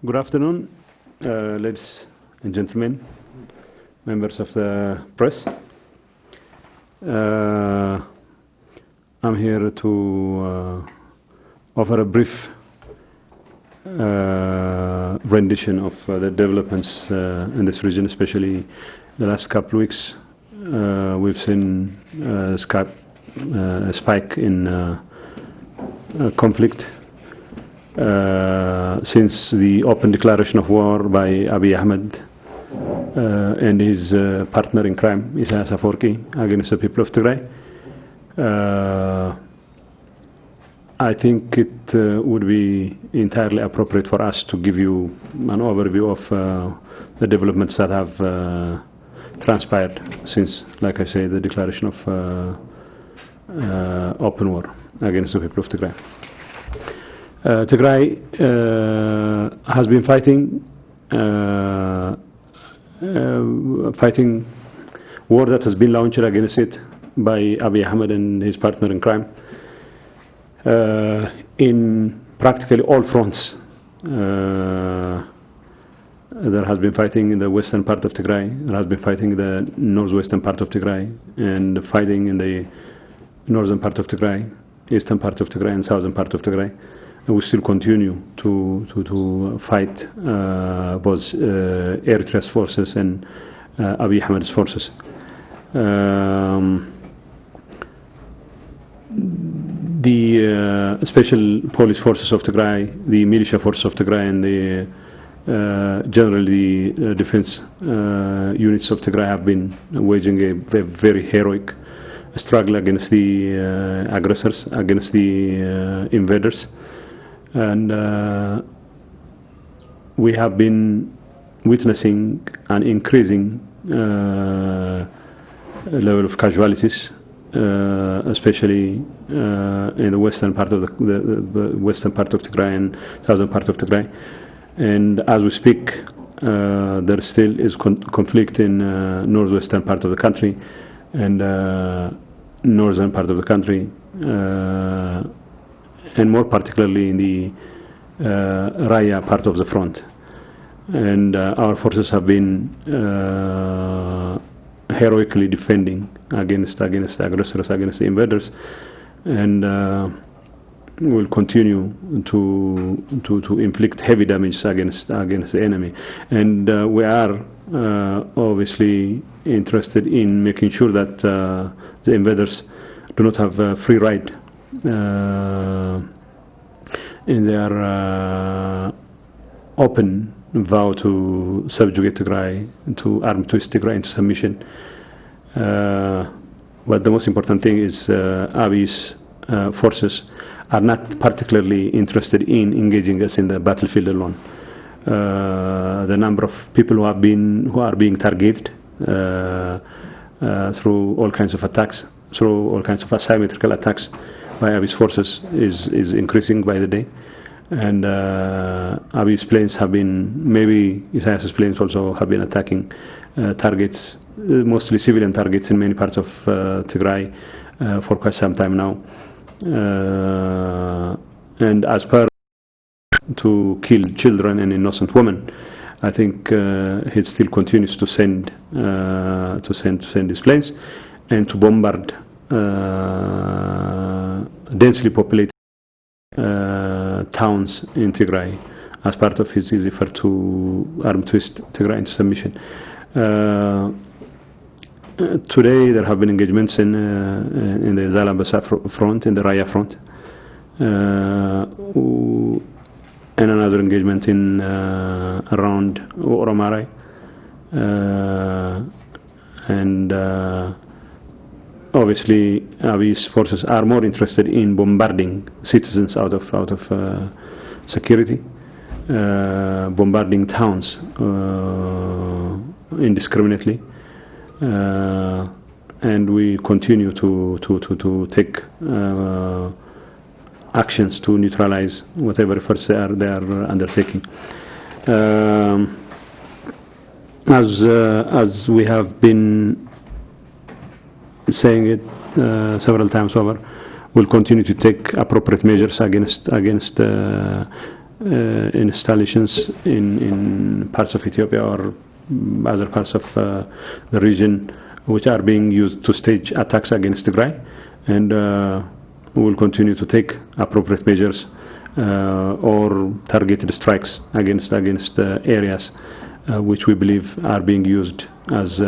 Good afternoon, ladies and gentlemen, members of the press. I'm here to offer a brief rendition of the developments in this region, especially the last couple of weeks. We've seen a spike in conflict since the open declaration of war by Abiy Ahmed and his partner in crime, Isaias Afwerki, against the people of Tigray. I think it would be entirely appropriate for us to give you an overview of the developments that have transpired since, like I say, the declaration of open war against the people of Tigray. Tigray has been fighting war that has been launched against it by Abiy Ahmed and his partner in crime in practically all fronts. There has been fighting in the western part of Tigray, there has been fighting in the northwestern part of Tigray, and fighting in the northern part of Tigray, eastern part of Tigray, and southern part of Tigray. And we still continue to fight both Eritrea's forces and Abiy Ahmed's forces. The special police forces of Tigray, the militia forces of Tigray, and the generally defense units of Tigray have been waging a very heroic struggle against the aggressors, against the invaders. And we have been witnessing an increasing level of casualties, especially in the western part of the western part of Tigray and southern part of Tigray. And as we speak, there still is conflict in northwestern part of the country and northern part of the country, and more particularly in the Raya part of the front. And our forces have been heroically defending against aggressors, against the invaders, and will continue to inflict heavy damage against the enemy. And we are obviously interested in making sure that the invaders do not have a free ride in their open vow to subjugate Tigray, to arm twist Tigray into submission. But the most important thing is Abiy's forces are not particularly interested in engaging us in the battlefield alone. The number of people who are being targeted through all kinds of attacks, through all kinds of asymmetrical attacks by Abiy's forces is increasing by the day. And Abiy's planes have been, maybe Isaias's planes also have been attacking targets, mostly civilian targets in many parts of Tigray for quite some time now. And as per to kill children and innocent women, I think he still continues to send his planes and to bombard densely populated towns in Tigray as part of his effort to arm twist Tigray into submission. Today there have been engagements in the Zalambasa front, in the Raya front, and another engagement in around Oromarai, and obviously Abiy's forces are more interested in bombarding citizens out of security, bombarding towns indiscriminately, and we continue to take actions to neutralize whatever efforts they are undertaking. As we have been saying it several times over, we'll continue to take appropriate measures against installations in parts of Ethiopia or other parts of the region, which are being used to stage attacks against Tigray, and we will continue to take appropriate measures or targeted strikes against areas which we believe are being used as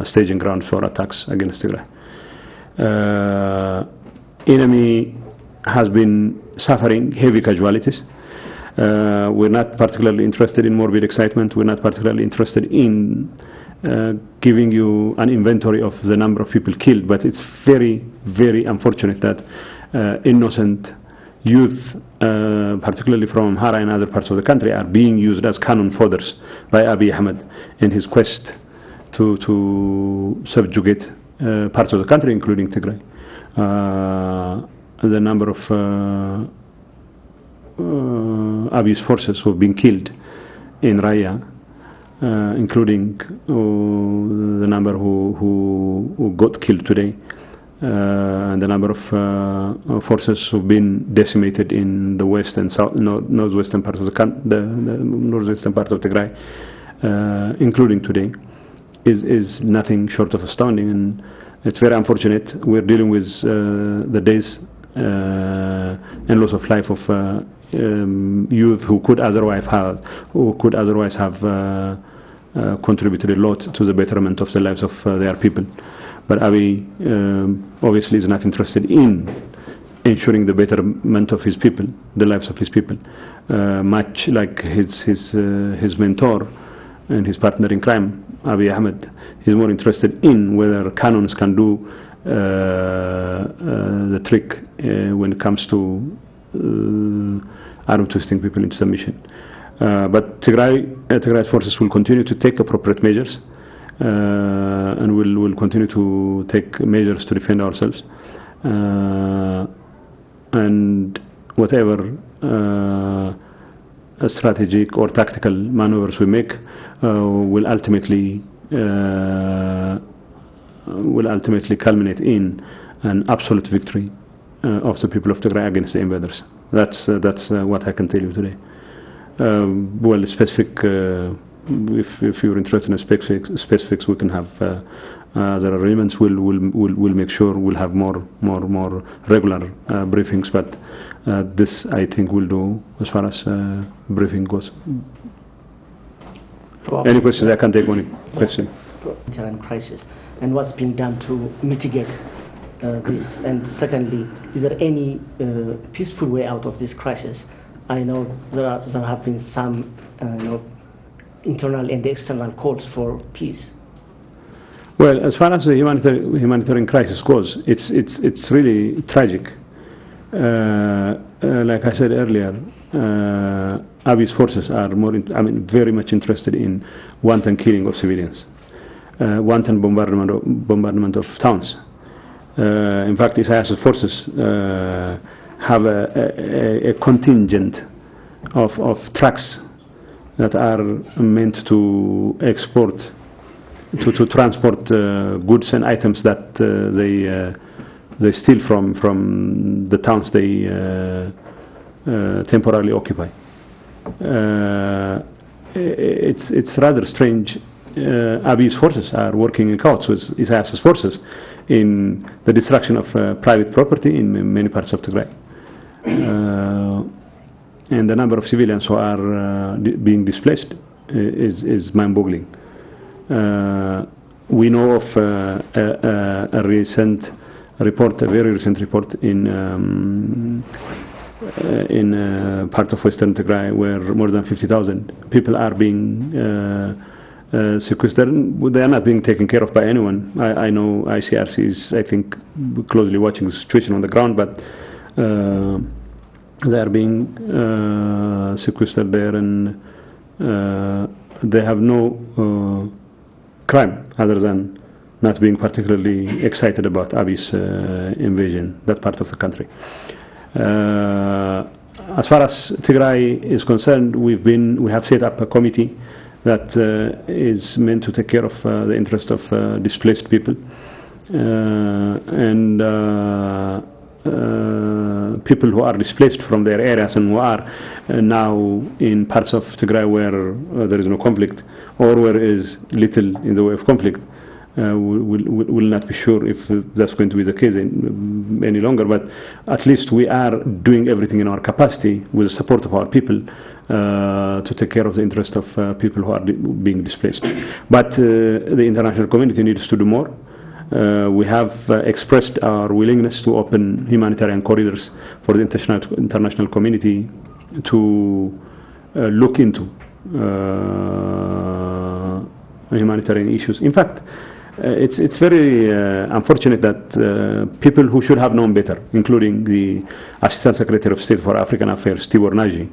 staging ground for attacks against Tigray. Enemy has been suffering heavy casualties. We're not particularly interested in morbid excitement. We're not particularly interested in giving you an inventory of the number of people killed, but it's very, very unfortunate that innocent youth, particularly from Amhara and other parts of the country, are being used as cannon fodders by Abiy Ahmed in his quest to subjugate parts of the country, including Tigray. The number of Abiy's forces who have been killed in Raya, including the number who got killed today, and the number of forces who've been decimated in the west and south, northwestern part of the northwestern part of Tigray, including today, is nothing short of astounding, and it's very unfortunate. We're dealing with the days and loss of life of youth who could otherwise have contributed a lot to the betterment of the lives of their people. But Abiy obviously is not interested in ensuring the betterment of his people, the lives of his people, much like his mentor and his partner in crime, Abiy Ahmed. He's more interested in whether cannons can do the trick when it comes to arm twisting people into submission. But Tigray's forces will continue to take appropriate measures, and will continue to take measures to defend ourselves. And whatever strategic or tactical maneuvers we make will ultimately culminate in an absolute victory of the people of Tigray against the invaders. That's what I can tell you today. Well, specific. If you're interested in specifics, we can have other arrangements. We'll make sure we'll have more regular briefings. But this, I think, will do as far as briefing goes. Any questions? I can take one question. Humanitarian crisis, and what's being done to mitigate this? And secondly, is there any peaceful way out of this crisis? I know there have been some internal and external calls for peace. Well, as far as the humanitarian crisis goes, it's really tragic. Like I said earlier, Abiy's forces are very much interested in wanton killing of civilians, wanton bombardment of towns. In fact, Isaias's forces have a contingent of trucks that are meant to export, to transport goods and items that they steal from the towns they temporarily occupy. It's rather strange. Abiy's forces are working in cahoots with Isaias's forces in the destruction of private property in many parts of Tigray. And the number of civilians who are being displaced is mind-boggling. We know of a very recent report in part of Western Tigray where more than 50,000 people are being sequestered. They are not being taken care of by anyone. I know ICRC is, I think, closely watching the situation on the ground, but they are being sequestered there, and they have no crime other than not being particularly excited about Abiy's invasion, that part of the country. As far as Tigray is concerned, we have set up a committee that is meant to take care of the interest of displaced people, and people who are displaced from their areas and who are now in parts of Tigray where there is no conflict, or where there is little in the way of conflict. Will not be sure if that's going to be the case any longer, but at least we are doing everything in our capacity with the support of our people to take care of the interest of people who are being displaced. But the international community needs to do more. We have expressed our willingness to open humanitarian corridors for the international community to look into humanitarian issues. In fact, it's very unfortunate that people who should have known better, including the Assistant Secretary of State for African Affairs, Tibor Nagy,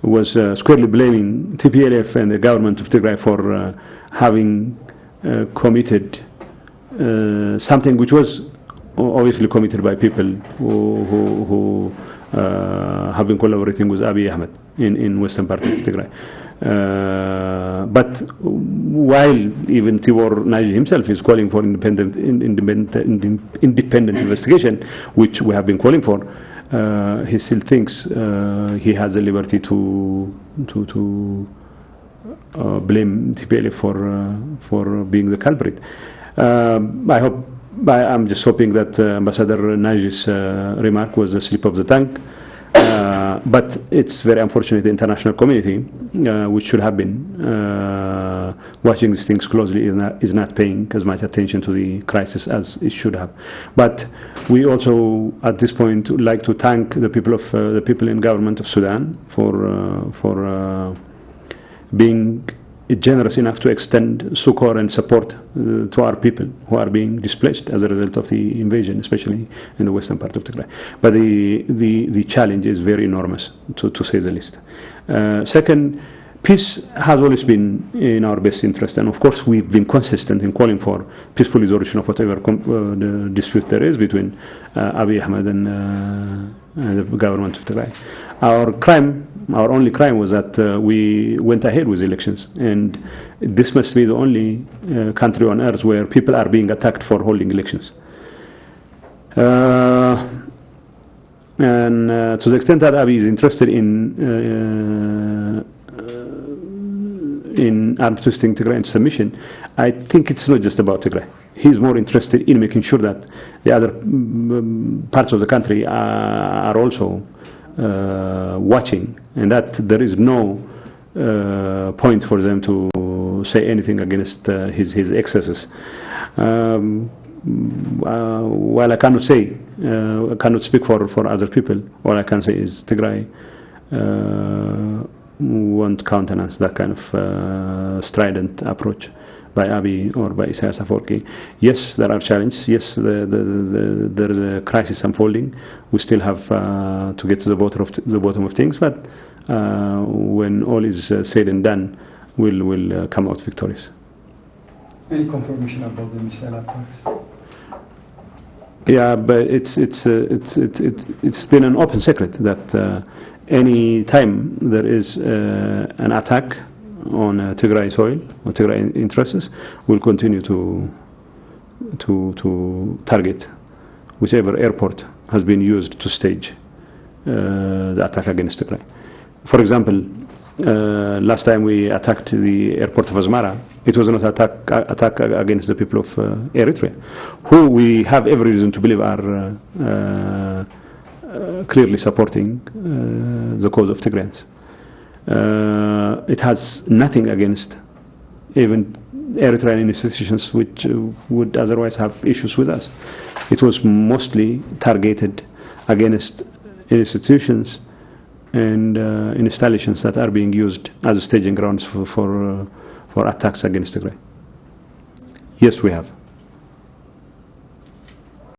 was squarely blaming TPLF and the government of Tigray for having committed something which was obviously committed by people who have been collaborating with Abiy Ahmed in western part of Tigray. But while even Tibor Nagy himself is calling for independent investigation, which we have been calling for, he still thinks he has the liberty to blame TPLF for being the culprit. I'm just hoping that Ambassador Nagy's remark was a slip of the tongue. But it's very unfortunate the international community, which should have been watching these things closely, is not paying as much attention to the crisis as it should have. But we also, at this point, would like to thank the people in government of Sudan for being generous enough to extend succor and support to our people who are being displaced as a result of the invasion, especially in the western part of Tigray. But the challenge is very enormous, to say the least. Second, peace has always been in our best interest, and of course we've been consistent in calling for peaceful resolution of whatever the dispute there is between Abiy Ahmed and the government of Tigray. Our only crime was that we went ahead with elections, and this must be the only country on earth where people are being attacked for holding elections. And to the extent that Abiy is interested in arm twisting Tigray into submission, I think it's not just about Tigray. He's more interested in making sure that the other parts of the country are also watching, and that there is no point for them to say anything against his excesses. While I cannot say, I cannot speak for other people, all I can say is Tigray won't countenance that kind of strident approach by Abiy or by Isaias Afwerki. Yes, there are challenges. Yes, there is a crisis unfolding. We still have to get to the bottom of things. But when all is said and done, we'll come out victorious. Any confirmation about the missile attacks? Yeah, but it's been an open secret that any time there is an attack on Tigray soil or Tigray interests, will continue to target whichever airport has been used to stage the attack against Tigray. For example, last time we attacked the airport of Asmara, it was not an attack against the people of Eritrea, who we have every reason to believe are clearly supporting the cause of Tigrayans. It has nothing against even Eritrean institutions which would otherwise have issues with us. It was mostly targeted against institutions and installations that are being used as staging grounds for attacks against Tigray. Yes, we have.